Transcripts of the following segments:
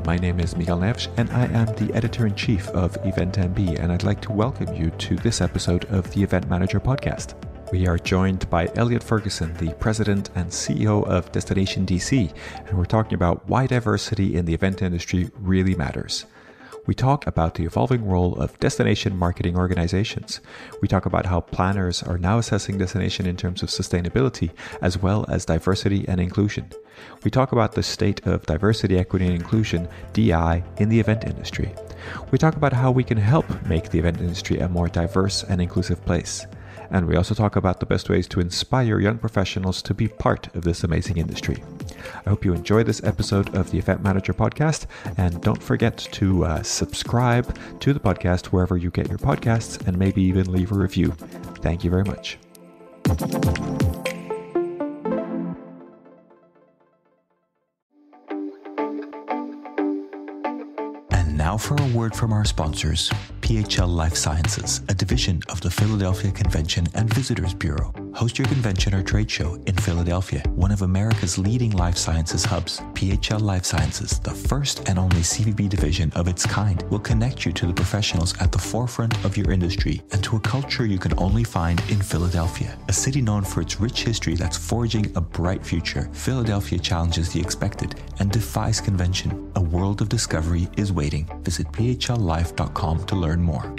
my name is Miguel Neves, and I am the editor-in-chief of EventMB, and I'd like to welcome you to this episode of the Event Manager podcast. We are joined by Elliot Ferguson, the president and CEO of Destination DC, and we're talking about why diversity in the event industry really matters. We talk about the evolving role of destination marketing organizations. We talk about how planners are now assessing destination in terms of sustainability, as well as diversity and inclusion. We talk about the state of diversity, equity, and inclusion, DI, in the event industry. We talk about how we can help make the event industry a more diverse and inclusive place. And we also talk about the best ways to inspire young professionals to be part of this amazing industry. I hope you enjoy this episode of the Event Manager podcast, and don't forget to subscribe to the podcast wherever you get your podcasts, and maybe even leave a review. Thank you very much. Now for a word from our sponsors, PHL Life Sciences, a division of the Philadelphia Convention and Visitors Bureau. Host your convention or trade show in Philadelphia, one of America's leading life sciences hubs. PHL Life Sciences, the first and only CVB division of its kind, will connect you to the professionals at the forefront of your industry and to a culture you can only find in Philadelphia. A city known for its rich history that's forging a bright future, Philadelphia challenges the expected and defies convention. A world of discovery is waiting. Visit phlife.com to learn more.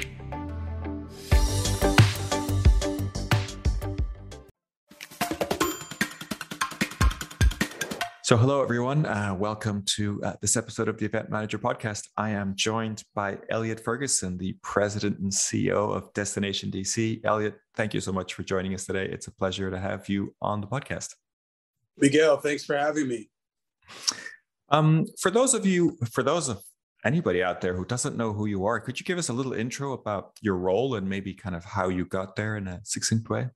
So hello, everyone. Welcome to this episode of the Event Manager podcast. I am joined by Elliot Ferguson, the president and CEO of Destination DC. Elliot, thank you so much for joining us today. It's a pleasure to have you on the podcast. Miguel, thanks for having me. For those of anybody out there who doesn't know who you are, could you give us a little intro about your role and maybe kind of how you got there in a succinct way?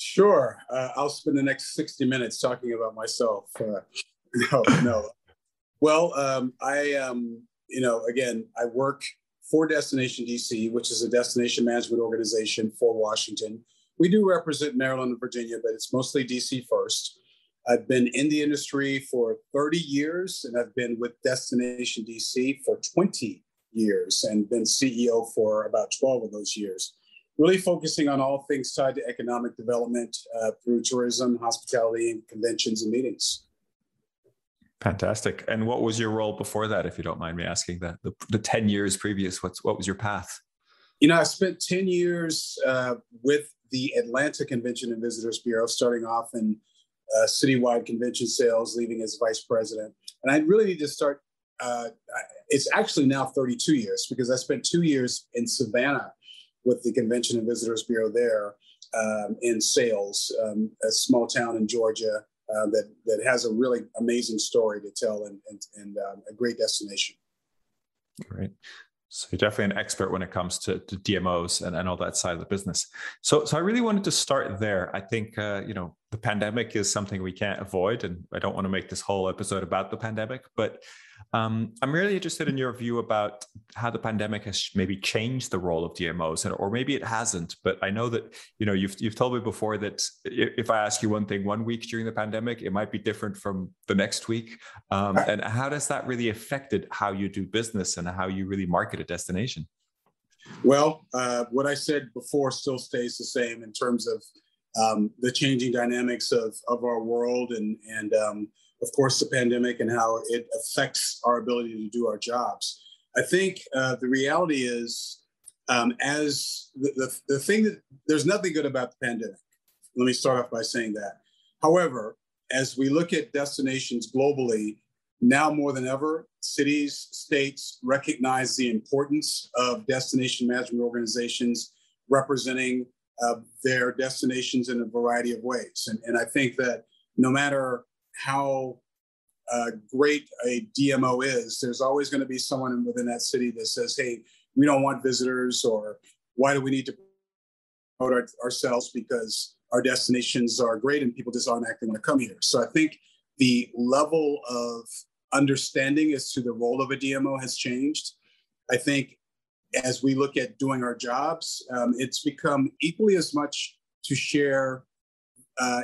Sure. I'll spend the next 60 minutes talking about myself. No. Well, again, I work for Destination DC, which is a destination management organization for Washington. We do represent Maryland and Virginia, but it's mostly DC first. I've been in the industry for 30 years, and I've been with Destination DC for 20 years and been CEO for about 12 of those years. Really focusing on all things tied to economic development through tourism, hospitality, and conventions and meetings. Fantastic. And what was your role before that, if you don't mind me asking that? The 10 years previous, what was your path? I spent 10 years with the Atlanta Convention and Visitors Bureau, starting off in citywide convention sales, leaving as vice president. And I really need to start, it's actually now 32 years because I spent 2 years in Savannah with the Convention and Visitors Bureau there in sales, a small town in Georgia that has a really amazing story to tell and a great destination. Great. So you're definitely an expert when it comes to DMOs and all that side of the business. So I really wanted to start there. I think, the pandemic is something we can't avoid, and I don't want to make this whole episode about the pandemic, but I'm really interested in your view about how the pandemic has maybe changed the role of DMOs, or maybe it hasn't. But I know that, you've told me before that if I ask you one thing 1 week during the pandemic, it might be different from the next week. And how does that really affected how you do business and how you really market a destination? Well, what I said before still stays the same in terms of the changing dynamics of our world and of course, the pandemic and how it affects our ability to do our jobs. I think the reality is, as the thing that there's nothing good about the pandemic. Let me start off by saying that. However, as we look at destinations globally, now more than ever, cities, states recognize the importance of destination management organizations representing their destinations in a variety of ways. And I think that no matter how great a DMO is, there's always going to be someone within that city that says, hey, we don't want visitors, or why do we need to promote ourselves because our destinations are great and people just automatically want to come here. So I think the level of understanding as to the role of a DMO has changed. I think as we look at doing our jobs, it's become equally as much to share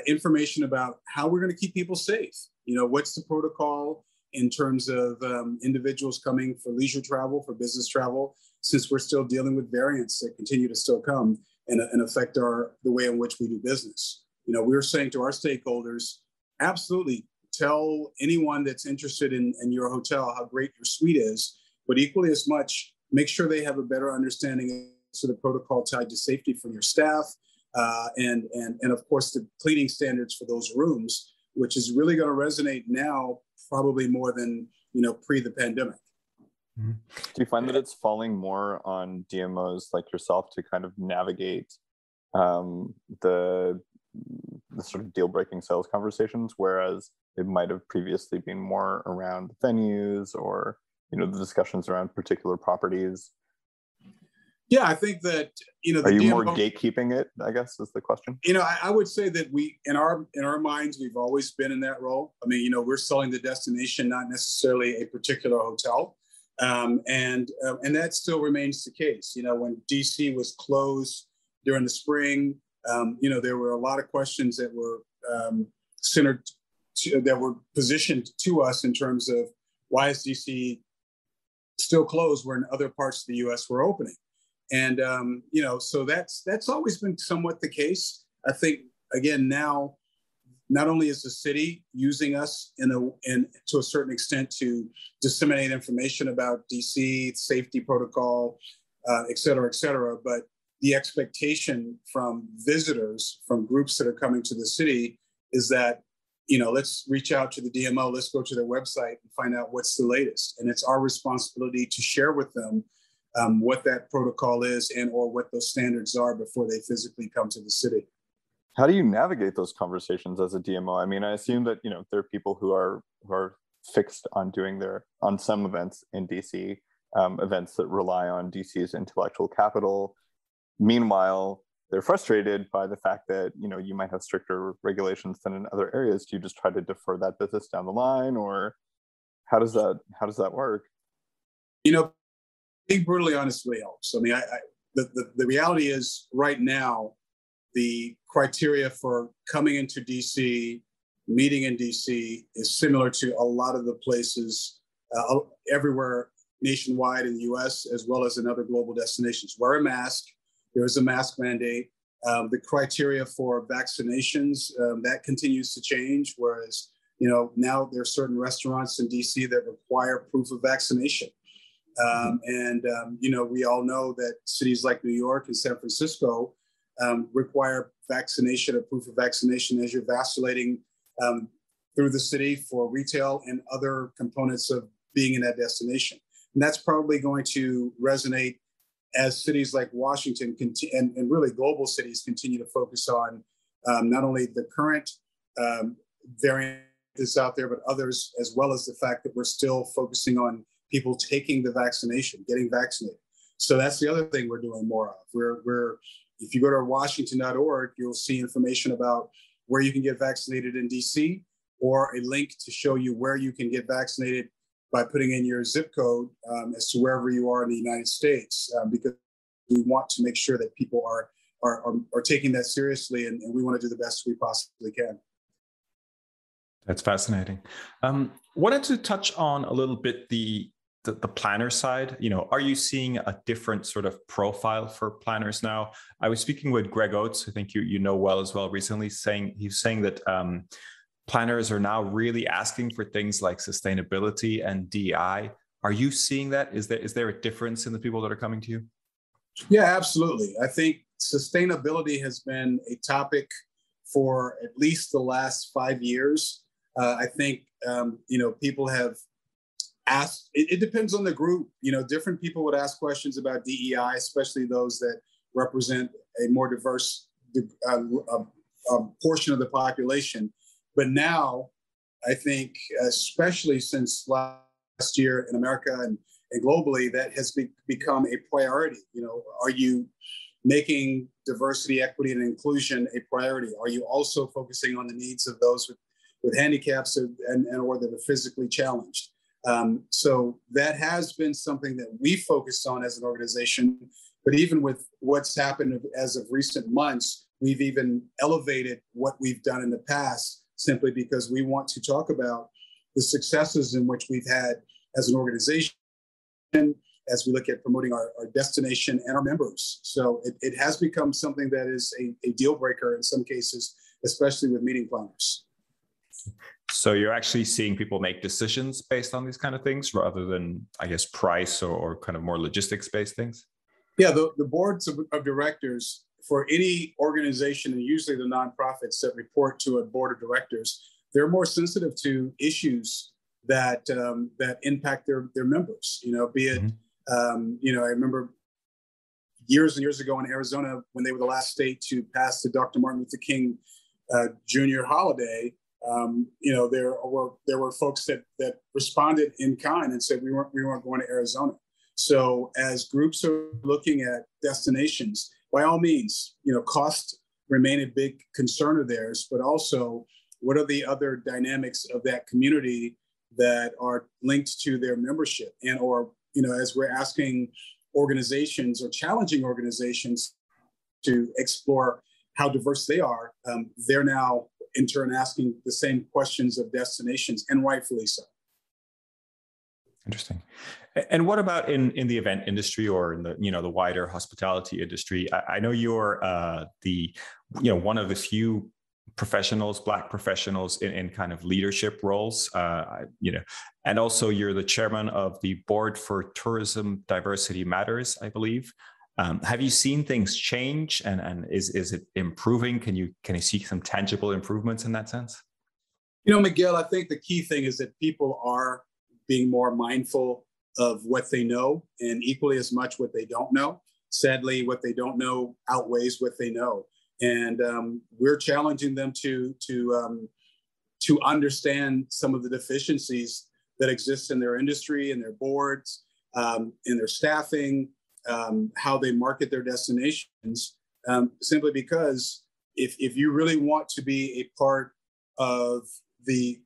information about how we're going to keep people safe. You know, what's the protocol in terms of individuals coming for leisure travel, for business travel, since we're still dealing with variants that continue to still come and affect the way in which we do business. We're saying to our stakeholders, absolutely tell anyone that's interested in your hotel how great your suite is, but equally as much, make sure they have a better understanding of the protocol tied to safety from your staff, and of course the cleaning standards for those rooms, which is really going to resonate now probably more than pre the pandemic. Mm-hmm. Do you find that it's falling more on DMOs like yourself to kind of navigate the sort of deal-breaking sales conversations, whereas it might have previously been more around venues or the discussions around particular properties? Yeah, I think that are you more gatekeeping it, I guess, is the question? I would say that we, in our minds, we've always been in that role. I mean, we're selling the destination, not necessarily a particular hotel, and that still remains the case. When DC was closed during the spring, there were a lot of questions that were that were positioned to us in terms of why is DC still closed when other parts of the U.S. were opening. And, so that's always been somewhat the case. I think, again, now, not only is the city using us to a certain extent to disseminate information about DC, safety protocol, et cetera, but the expectation from visitors, from groups that are coming to the city is that, let's reach out to the DMO, let's go to their website and find out what's the latest. And it's our responsibility to share with them what that protocol is or what those standards are before they physically come to the city. How do you navigate those conversations as a DMO? I mean, I assume that there are people who are fixed on on some events in DC, events that rely on DC's intellectual capital. Meanwhile, they're frustrated by the fact that you might have stricter regulations than in other areas. Do you just try to defer that business down the line, or how does that work? Being brutally honest really helps. I mean, the reality is right now, the criteria for coming into DC, meeting in DC is similar to a lot of the places everywhere nationwide in the US, as well as in other global destinations. Wear a mask. There is a mask mandate. The criteria for vaccinations, that continues to change, whereas, now there are certain restaurants in DC that require proof of vaccination. We all know that cities like New York and San Francisco require vaccination or proof of vaccination as you're vacillating through the city for retail and other components of being in that destination. And that's probably going to resonate as cities like Washington and really global cities continue to focus on not only the current variant that's out there, but others, as well as the fact that we're still focusing on people taking the vaccination, getting vaccinated. So that's the other thing we're doing more of. We're if you go to washington.org, you'll see information about where you can get vaccinated in DC, or a link to show you where you can get vaccinated by putting in your zip code as to wherever you are in the United States, because we want to make sure that people are taking that seriously, and we want to do the best we possibly can. That's fascinating. Wanted to touch on a little bit the planner side. Are you seeing a different sort of profile for planners now? I was speaking with Greg Oates, I think you know well as well, recently, he's saying that planners are now really asking for things like sustainability and DEI. Are you seeing that? Is there a difference in the people that are coming to you? Yeah, absolutely. I think sustainability has been a topic for at least the last 5 years. I think, people have asked, it depends on the group. Different people would ask questions about DEI, especially those that represent a more diverse portion of the population. But now, I think, especially since last year in America and globally, that has become a priority. Are you making diversity, equity, and inclusion a priority? Are you also focusing on the needs of those with handicaps and or that are physically challenged? So that has been something that we focused on as an organization. But even with what's happened as of recent months, we've even elevated what we've done in the past, simply because we want to talk about the successes in which we've had as an organization, as we look at promoting our destination and our members. So it has become something that is a deal breaker in some cases, especially with meeting planners. So you're actually seeing people make decisions based on these kind of things rather than, I guess, price or kind of more logistics-based things? Yeah, the boards of directors for any organization, and usually the nonprofits that report to a board of directors, they're more sensitive to issues that impact their members. Be it I remember years and years ago in Arizona when they were the last state to pass the Dr. Martin Luther King Jr. holiday. There were folks that responded in kind and said we weren't going to Arizona. So as groups are looking at destinations, by all means, cost remain a big concern of theirs, but also what are the other dynamics of that community that are linked to their membership, and or as we're asking organizations or challenging organizations to explore how diverse they are, they're now in turn asking the same questions of destinations, and rightfully so. Interesting. And what about in the event industry or in the wider hospitality industry? I know you're one of the few professionals, Black professionals in kind of leadership roles, and also you're the chairman of the board for Tourism Diversity Matters, I believe. Have you seen things change, and is it improving? Can you see some tangible improvements in that sense? Miguel, I think the key thing is that people are being more mindful of what they know and equally as much what they don't know. Sadly, what they don't know outweighs what they know. And we're challenging them to understand some of the deficiencies that exist in their industry, in their boards, in their staffing, how they market their destinations, simply because if you really want to be a part of the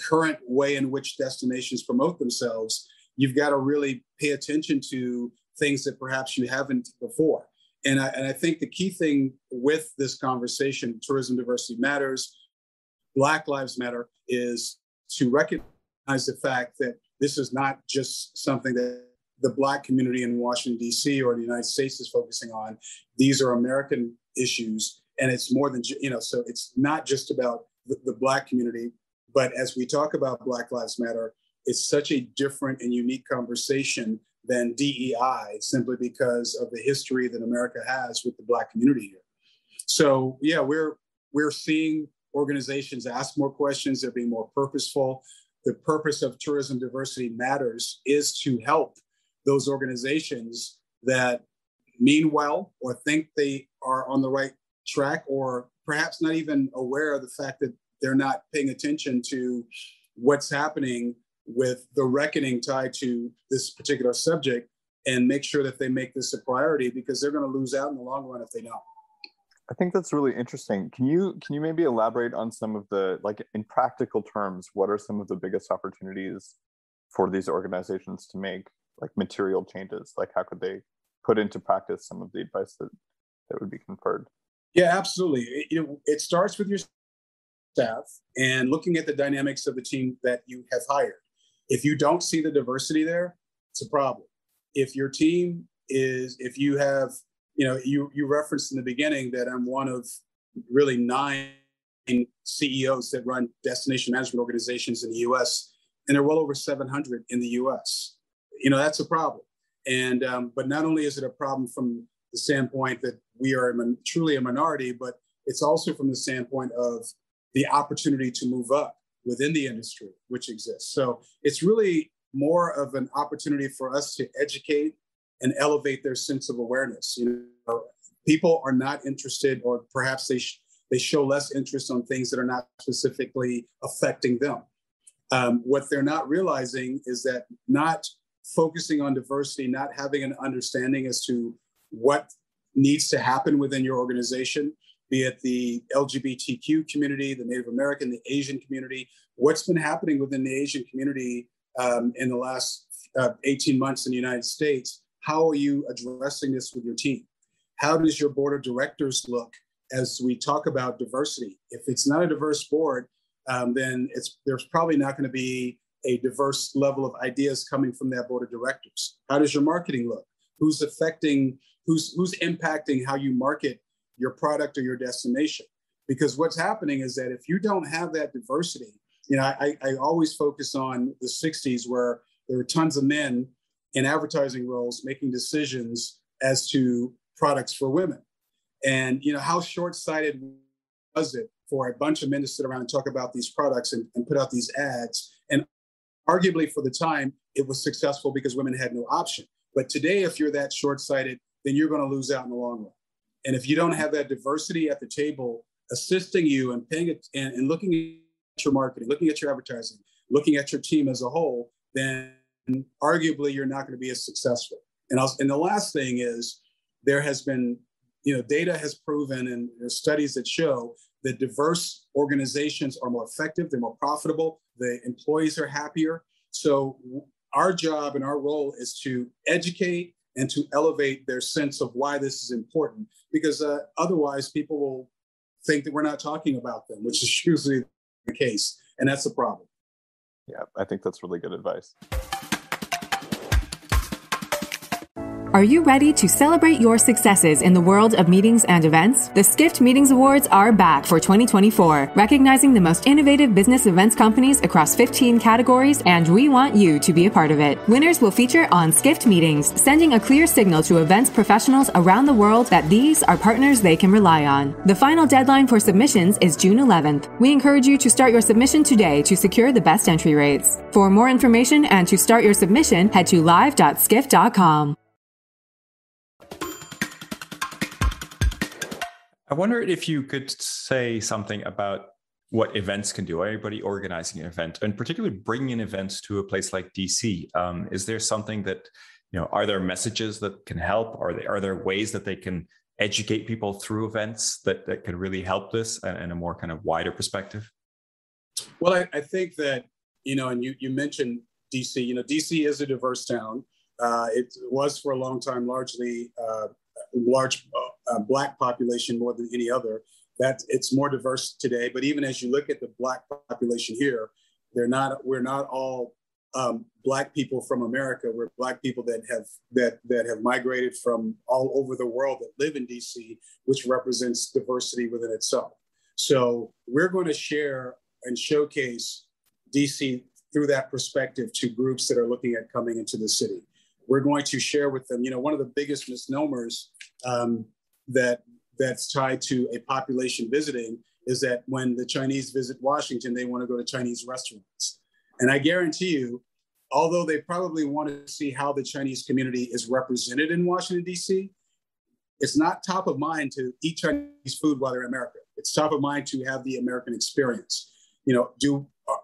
current way in which destinations promote themselves, you've got to really pay attention to things that perhaps you haven't before. And I think the key thing with this conversation, Tourism Diversity Matters, Black Lives Matter, is to recognize the fact that this is not just something that the Black community in Washington, D.C. or the United States is focusing on. These are American issues, and it's more than, so it's not just about the Black community. But as we talk about Black Lives Matter, it's such a different and unique conversation than DEI, simply because of the history that America has with the Black community here. So yeah, we're seeing organizations ask more questions. They're being more purposeful. The purpose of Tourism Diversity Matters is to help those organizations that mean well or think they are on the right track, or perhaps not even aware of the fact that they're not paying attention to what's happening with the reckoning tied to this particular subject, and make sure that they make this a priority, because they're going to lose out in the long run if they don't. I think that's really interesting. Can you maybe elaborate on some of the, like, in practical terms, what are some of the biggest opportunities for these organizations to make, like, material changes? Like, how could they put into practice some of the advice that would be conferred? Yeah, absolutely. It starts with your staff and looking at the dynamics of the team that you have hired. If you don't see the diversity there, it's a problem. If your team is, if you have, you referenced in the beginning that I'm one of really 9 CEOs that run destination management organizations in the US, and there are well over 700 in the US. That's a problem. And but not only is it a problem from the standpoint that we are truly a minority, but it's also from the standpoint of the opportunity to move up within the industry, which exists. So it's really more of an opportunity for us to educate and elevate their sense of awareness. People are not interested, or perhaps they show less interest on things that are not specifically affecting them. What they're not realizing is that not focusing on diversity, not having an understanding as to what needs to happen within your organization, be it the LGBTQ community, the Native American, the Asian community, what's been happening within the Asian community in the last 18 months in the United States. How are you addressing this with your team? How does your board of directors look as we talk about diversity? If it's not a diverse board, then there's probably not going to be a diverse level of ideas coming from that board of directors. How does your marketing look? Who's impacting how you market your product or your destination? Because what's happening is that if you don't have that diversity, I always focus on the 60s where there were tons of men in advertising roles making decisions as to products for women. And, how short-sighted was it for a bunch of men to sit around and talk about these products and put out these ads? And arguably for the time, it was successful because women had no option. But today, if you're that short-sighted, then you're going to lose out in the long run. And if you don't have that diversity at the table assisting you and paying it and looking at your marketing, looking at your advertising, looking at your team as a whole, then arguably you're not going to be as successful. And the last thing is there has been, data has proven, and there's studies that show that diverse organizations are more effective, they're more profitable, the employees are happier. So our job and our role is to educate and to elevate their sense of why this is important, because otherwise people will think that we're not talking about them, which is usually the case. And that's the problem. Yeah, I think that's really good advice. Are you ready to celebrate your successes in the world of meetings and events? The Skift Meetings Awards are back for 2024, recognizing the most innovative business events companies across 15 categories, and we want you to be a part of it. Winners will feature on Skift Meetings, sending a clear signal to events professionals around the world that these are partners they can rely on. The final deadline for submissions is June 11th. We encourage you to start your submission today to secure the best entry rates. For more information and to start your submission, head to live.skift.com. I wondered if you could say something about what events can do. Anybody organizing an event, and particularly bringing events to a place like DC. Is there something that, are there messages that can help? Are there ways that they can educate people through events that can really help this in a more kind of wider perspective? Well, I think that, and you mentioned DC, DC is a diverse town. It was for a long time largely large Black population more than any other. That it's more diverse today. But even as you look at the Black population here, we're not all Black people from America. We're Black people that have migrated from all over the world that live in DC, which represents diversity within itself. So we're going to share and showcase DC through that perspective to groups that are looking at coming into the city. We're going to share with them, one of the biggest misnomers that's tied to a population visiting is that when the Chinese visit Washington, they want to go to Chinese restaurants. And I guarantee you, although they probably want to see how the Chinese community is represented in Washington, D.C., it's not top of mind to eat Chinese food while they're in America. It's top of mind to have the American experience.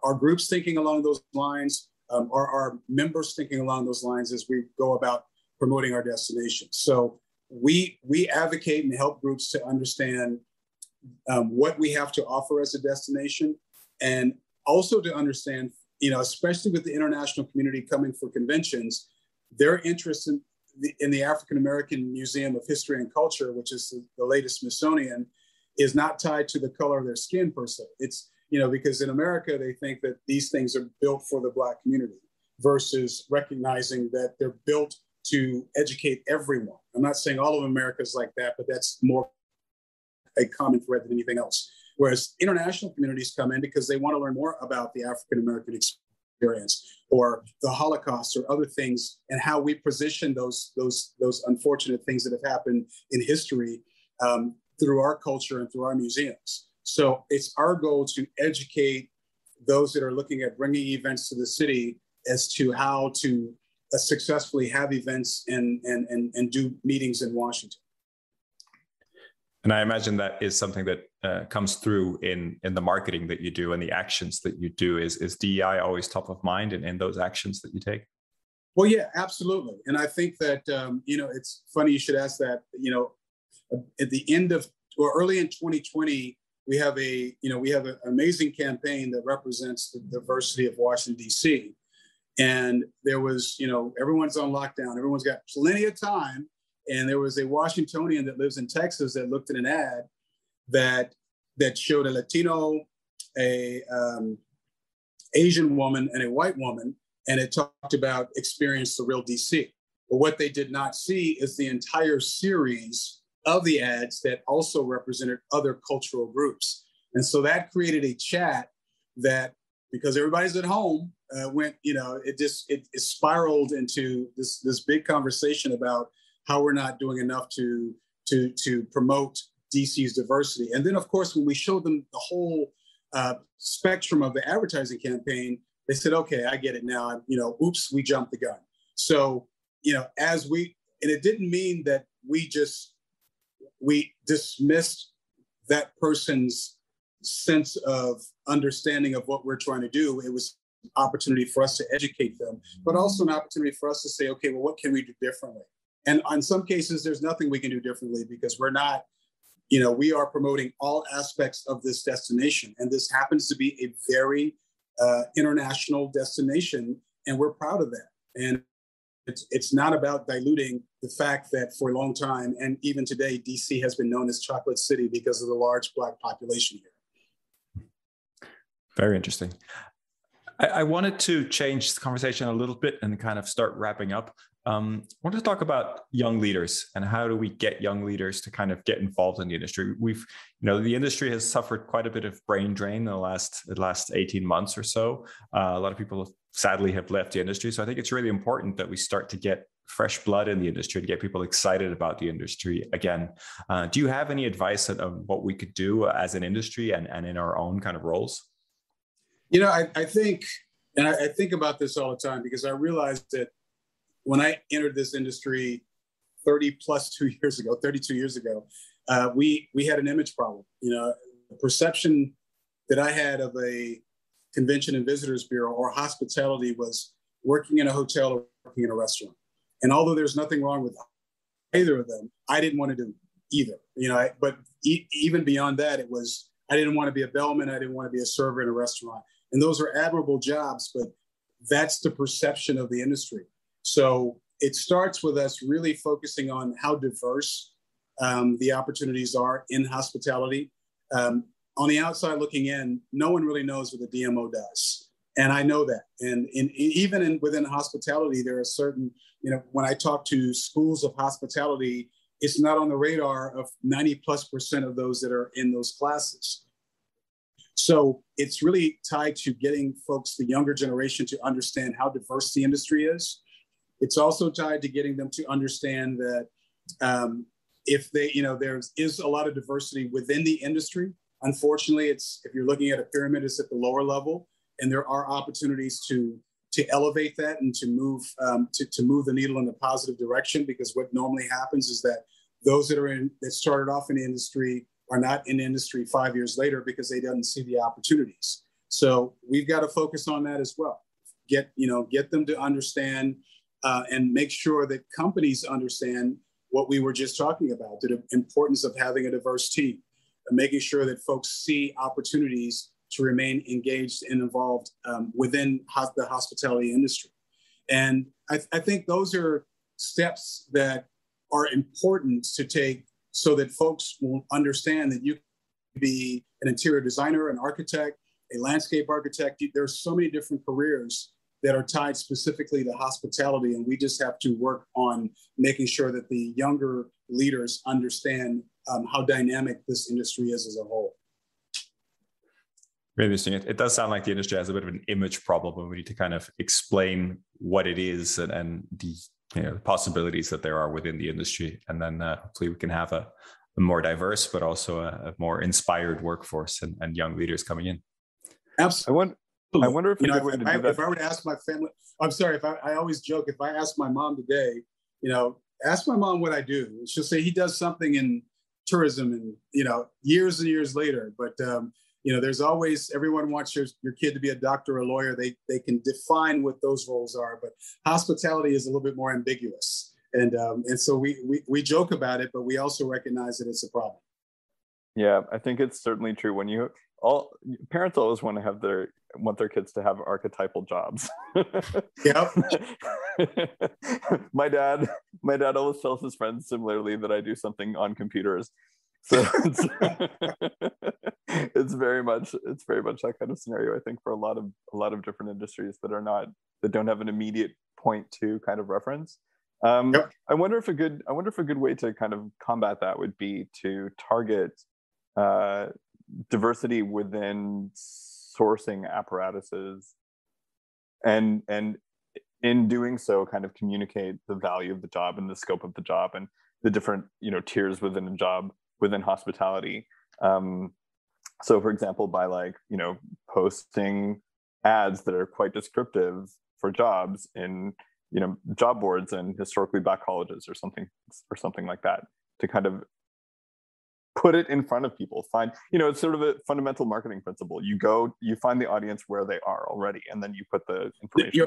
Are groups thinking along those lines? Are our members thinking along those lines as we go about promoting our destination? So we advocate and help groups to understand what we have to offer as a destination, and also to understand, especially with the international community coming for conventions, their interest in the African American Museum of History and Culture, which is the latest Smithsonian, is not tied to the color of their skin per se. It's, because in America, they think that these things are built for the Black community versus recognizing that they're built to educate everyone. I'm not saying all of America is like that, but that's more a common thread than anything else. Whereas international communities come in because they want to learn more about the African American experience or the Holocaust or other things, and how we position those unfortunate things that have happened in history through our culture and through our museums. So it's our goal to educate those that are looking at bringing events to the city as to how to successfully have events and do meetings in Washington. And I imagine that is something that comes through in the marketing that you do and the actions that you do. Is DEI always top of mind in those actions that you take? Well, yeah, absolutely. And I think that, it's funny you should ask that. At the end of, or early in 2020, we have an amazing campaign that represents the diversity of Washington, D.C. And there was, everyone's on lockdown. Everyone's got plenty of time. And there was a Washingtonian that lives in Texas that looked at an ad that showed a Latino a Asian woman and a white woman, and it talked about Experience the Real DC. But what they did not see is the entire series of the ads that also represented other cultural groups. And so that created a chat that, because everybody's at home, it spiraled into this big conversation about how we're not doing enough to promote DC's diversity. And then, of course, when we showed them the whole spectrum of the advertising campaign, they said, okay, I get it now. Oops, we jumped the gun. So, and it didn't mean that we dismissed that person's sense of understanding of what we're trying to do. It was an opportunity for us to educate them, but also an opportunity for us to say, okay, well, what can we do differently? And in some cases, there's nothing we can do differently because we're not, we are promoting all aspects of this destination. And this happens to be a very international destination, and we're proud of that. And it's not about diluting the fact that for a long time, and even today, DC has been known as Chocolate City because of the large Black population here. Very interesting. I wanted to change the conversation a little bit and kind of start wrapping up. I want to talk about young leaders and how do we get young leaders to kind of get involved in the industry. The industry has suffered quite a bit of brain drain in the last 18 months or so. A lot of people sadly have left the industry. So I think it's really important that we start to get fresh blood in the industry to get people excited about the industry again. Do you have any advice on what we could do as an industry and in our own kind of roles? I think about this all the time because I realized that when I entered this industry 32 years ago, we had an image problem. The perception that I had of a convention and visitors bureau or hospitality was working in a hotel or working in a restaurant. And although there's nothing wrong with either of them, I didn't want to do either. But even beyond that, I didn't want to be a bellman. I didn't want to be a server in a restaurant. And those are admirable jobs, but that's the perception of the industry. So it starts with us really focusing on how diverse the opportunities are in hospitality. On the outside looking in, no one really knows what the DMO does. And I know that. And even within hospitality, there are certain, when I talk to schools of hospitality, it's not on the radar of 90+% of those that are in those classes. So it's really tied to getting folks, the younger generation, to understand how diverse the industry is. It's also tied to getting them to understand that there is a lot of diversity within the industry. Unfortunately, if you're looking at a pyramid, it's at the lower level, and there are opportunities to elevate that and to move the needle in a positive direction. Because what normally happens is that those that started off in the industry are not in the industry 5 years later because they didn't see the opportunities. So we've got to focus on that as well. Get them to understand and make sure that companies understand what we were just talking about, the importance of having a diverse team, and making sure that folks see opportunities to remain engaged and involved within the hospitality industry. And I think those are steps that are important to take so that folks will understand that you can be an interior designer, an architect, a landscape architect. There's so many different careers that are tied specifically to hospitality, and we just have to work on making sure that the younger leaders understand how dynamic this industry is as a whole. Really interesting. It does sound like the industry has a bit of an image problem, and we need to kind of explain what it is and the possibilities that there are within the industry. And then hopefully we can have a more diverse, but also a more inspired workforce and young leaders coming in. Absolutely. I wonder if if I were to ask my family, I always joke, if I ask my mom today, ask my mom what I do. She'll say he does something in tourism and, years and years later. But, there's always, everyone wants your kid to be a doctor or a lawyer. They can define what those roles are, but hospitality is a little bit more ambiguous. And so we joke about it, but we also recognize that it's a problem. Yeah, I think it's certainly true. When parents always want their kids to have archetypal jobs. Yep. My dad always tells his friends similarly that I do something on computers. So it's very much that kind of scenario, I think, for a lot of different industries that don't have an immediate point to kind of reference. Yep. I wonder if a good way to kind of combat that would be to target diversity within sourcing apparatuses, and in doing so, kind of communicate the value of the job and the scope of the job and the different tiers within a job within hospitality. So, for example, by posting ads that are quite descriptive for jobs in job boards and historically Black colleges or something like that, to kind of put it in front of people. It's sort of a fundamental marketing principle. You find the audience where they are already, and then you put the information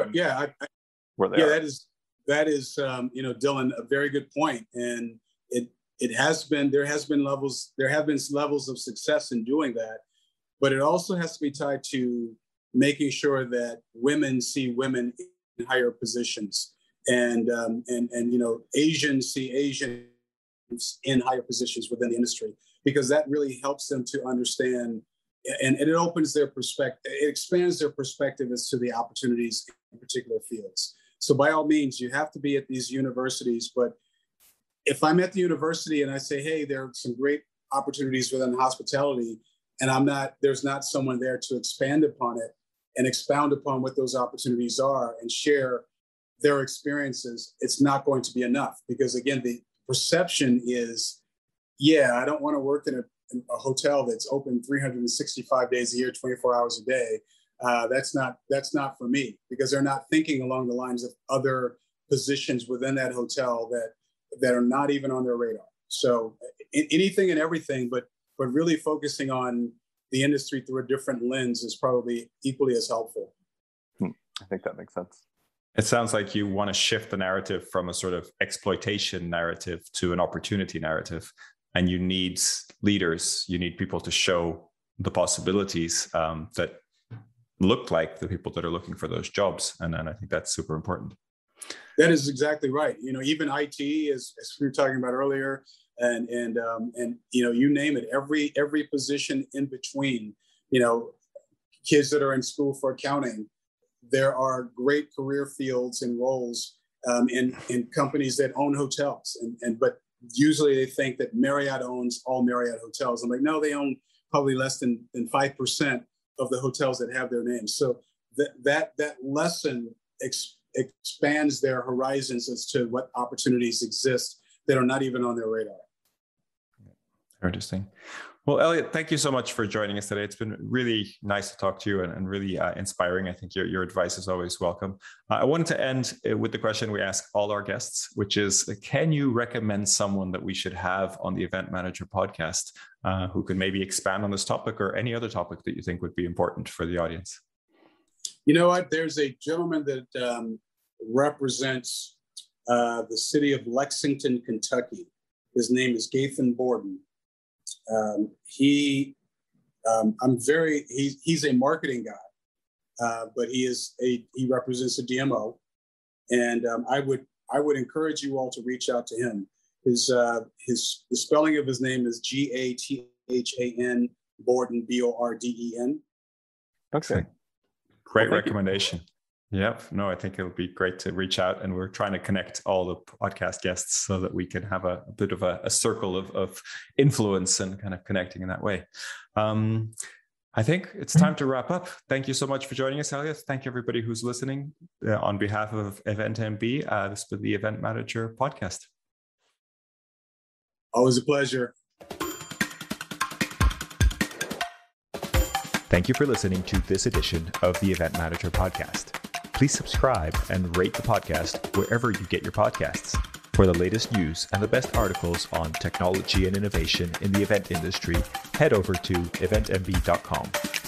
where they are. That is Dylan, a very good point. And there have been levels of success in doing that, but it also has to be tied to making sure that women see women in higher positions, and Asians see Asians in higher positions within the industry, because that really helps them to understand, and it opens their perspective, it expands their perspective as to the opportunities in particular fields. So by all means, you have to be at these universities, but if I'm at the university and I say, hey, there are some great opportunities within hospitality, and there's not someone there to expand upon it and expound upon what those opportunities are and share their experiences, it's not going to be enough. Because again, the perception is, I don't want to work in a hotel that's open 365 days a year, 24 hours a day. That's not for me, because they're not thinking along the lines of other positions within that hotel that are not even on their radar. So anything and everything, but really focusing on the industry through a different lens is probably equally as helpful. I think that makes sense. It sounds like you want to shift the narrative from a sort of exploitation narrative to an opportunity narrative. And you need leaders, you need people to show the possibilities that look like the people that are looking for those jobs. And I think that's super important. That is exactly right. Even IT, as we were talking about earlier, and you name it, every position in between, kids that are in school for accounting, there are great career fields and roles in companies that own hotels, but usually they think that Marriott owns all Marriott hotels. I'm like, no, they own probably less than 5% of the hotels that have their names. So that lesson expands their horizons as to what opportunities exist that are not even on their radar. Interesting. Well, Elliot, thank you so much for joining us today. It's been really nice to talk to you and really inspiring. I think your advice is always welcome. I wanted to end with the question we ask all our guests, which is, can you recommend someone that we should have on the Event Manager podcast who could maybe expand on this topic or any other topic that you think would be important for the audience? You know what? There's a gentleman that represents the city of Lexington, Kentucky. His name is Gathan Borden. He's a marketing guy, but he represents a DMO, and I would encourage you all to reach out to him. The spelling of his name is Gathan Borden, Borden. Okay. Great recommendation. Yep. No, I think it'll be great to reach out, and we're trying to connect all the podcast guests so that we can have a bit of a circle of influence and kind of connecting in that way. I think it's time to wrap up. Thank you so much for joining us, Elliot. Thank you, everybody who's listening. On behalf of EventMB, this has been the Event Manager podcast. Always a pleasure. Thank you for listening to this edition of the Event Manager podcast. Please subscribe and rate the podcast wherever you get your podcasts. For the latest news and the best articles on technology and innovation in the event industry, head over to eventmb.com.